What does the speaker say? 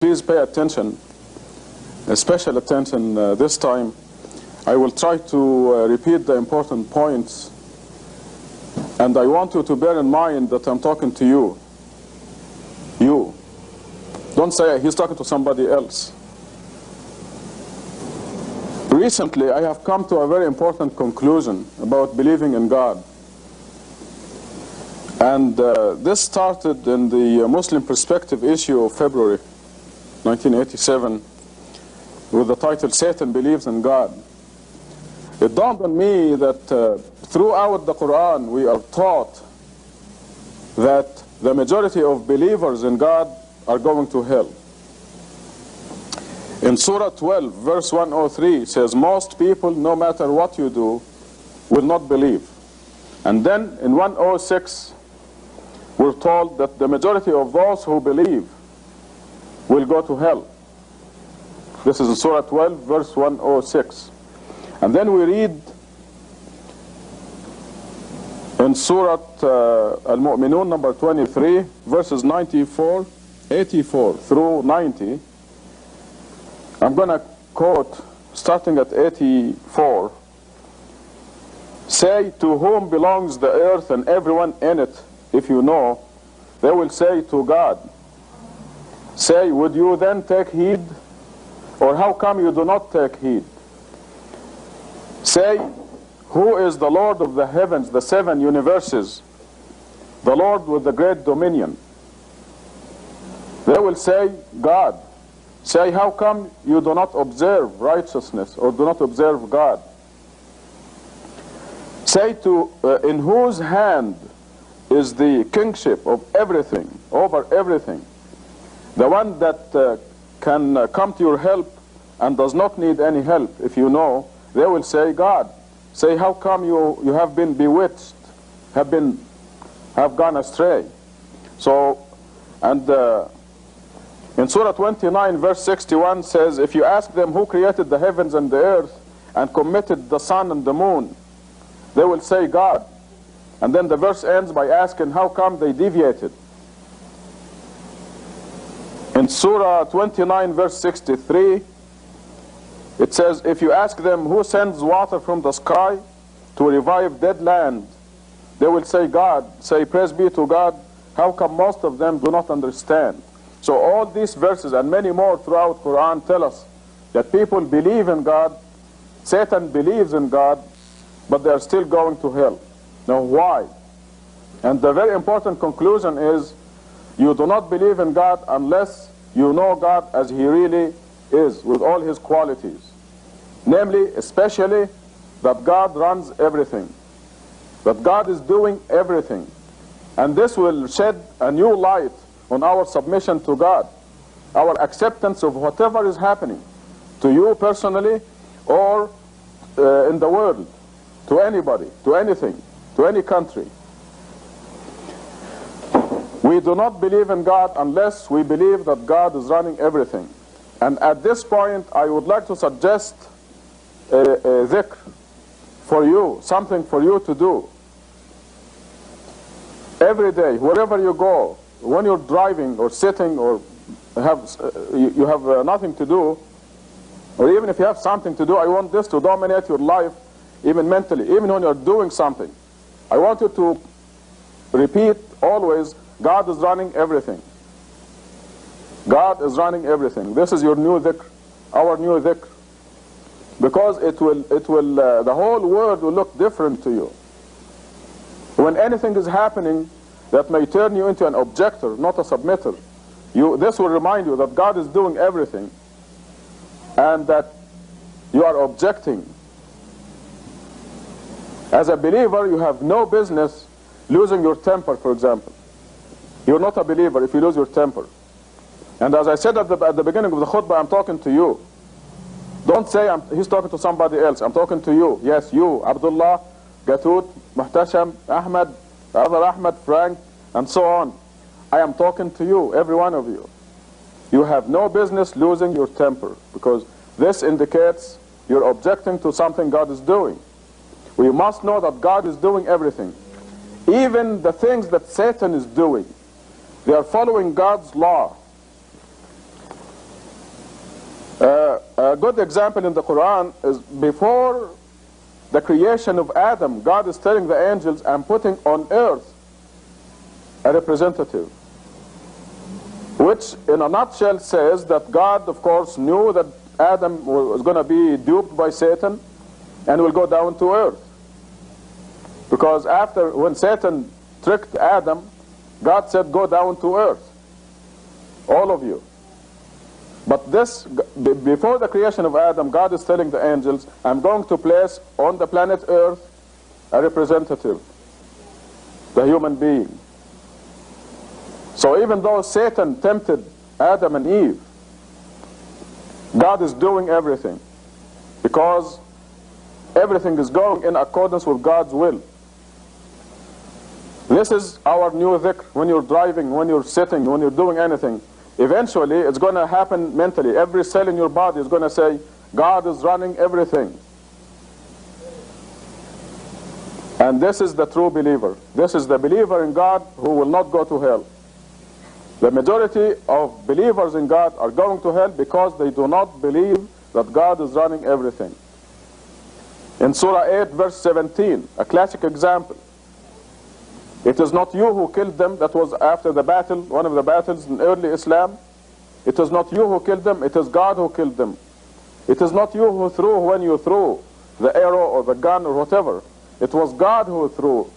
Please pay attention, special attention this time. I will try to repeat the important points, and I want you to bear in mind that I'm talking to you. You. Don't say he's talking to somebody else. Recently, I have come to a very important conclusion about believing in God. And this started in the Muslim Perspective issue of February 1987 with the title, Satan Believes in God. It dawned on me that throughout the Quran we are taught that the majority of believers in God are going to hell. In Surah 12, verse 103 says, most people, no matter what you do, will not believe. And then in 106, we're told that the majority of those who believe will go to hell. This is in Surah 12, verse 106. And then we read in Surah Al-Mu'minun, number 23, verses 84 through 90. I'm going to quote, starting at 84. Say, to whom belongs the earth and everyone in it, if you know? They will say, to God. Say, would you then take heed? Or how come you do not take heed? Say, who is the Lord of the heavens, the seven universes, the Lord with the great dominion? They will say, God. Say, how come you do not observe righteousness or do not observe God? Say, in whose hand is the kingship of everything, over everything? The one that can come to your help and does not need any help, if you know, they will say, God. Say, how come you have been bewitched, have gone astray? So, and in Surah 29, verse 61 says, if you ask them who created the heavens and the earth and committed the sun and the moon, they will say, God. And then the verse ends by asking, how come they deviated? In Surah 29, verse 63, it says, if you ask them who sends water from the sky to revive dead land, they will say, God. Say, praise be to God. How come most of them do not understand? So all these verses and many more throughout Quran tell us that people believe in God, Satan believes in God, but they are still going to hell. Now why? And the very important conclusion is, you do not believe in God unless you know God as He really is, with all His qualities. Namely, especially, that God runs everything, that God is doing everything. And this will shed a new light on our submission to God, our acceptance of whatever is happening, to you personally or in the world, to anybody, to anything, to any country. We do not believe in God unless we believe that God is running everything. And at this point, I would like to suggest a dhikr for you, something for you to do. Every day, wherever you go, when you're driving or sitting or you have nothing to do, or even if you have something to do, I want this to dominate your life, even mentally, even when you're doing something. I want you to repeat always, God is running everything. God is running everything. This is your new dhikr, our new dhikr. Because the whole world will look different to you. When anything is happening that may turn you into an objector, not a submitter, this will remind you that God is doing everything and that you are objecting. As a believer, you have no business losing your temper, for example. You're not a believer if you lose your temper. And as I said at the beginning of the khutbah, I'm talking to you. Don't say he's talking to somebody else. I'm talking to you. Yes, you, Abdullah, Gatut, Muhtasham, Ahmed, the other Ahmed, Frank, and so on. I am talking to you, every one of you. You have no business losing your temper, because this indicates you're objecting to something God is doing. We must know that God is doing everything. Even the things that Satan is doing, they are following God's law. A good example in the Quran is before the creation of Adam, God is telling the angels, I'm putting on earth a representative. Which in a nutshell says that God, of course, knew that Adam was going to be duped by Satan and will go down to earth. Because after, when Satan tricked Adam, God said, go down to earth, all of you. But this, before the creation of Adam, God is telling the angels, I'm going to place on the planet earth a representative, the human being. So even though Satan tempted Adam and Eve, God is doing everything, because everything is going in accordance with God's will. This is our new dhikr. When you're driving, when you're sitting, when you're doing anything, eventually it's going to happen mentally. Every cell in your body is going to say, God is running everything. And this is the true believer. This is the believer in God who will not go to hell. The majority of believers in God are going to hell because they do not believe that God is running everything. In Surah 8 verse 17, a classic example. It is not you who killed them. That was after the battle, one of the battles in early Islam. It is not you who killed them, it is God who killed them. It is not you who threw when you threw the arrow or the gun or whatever. It was God who threw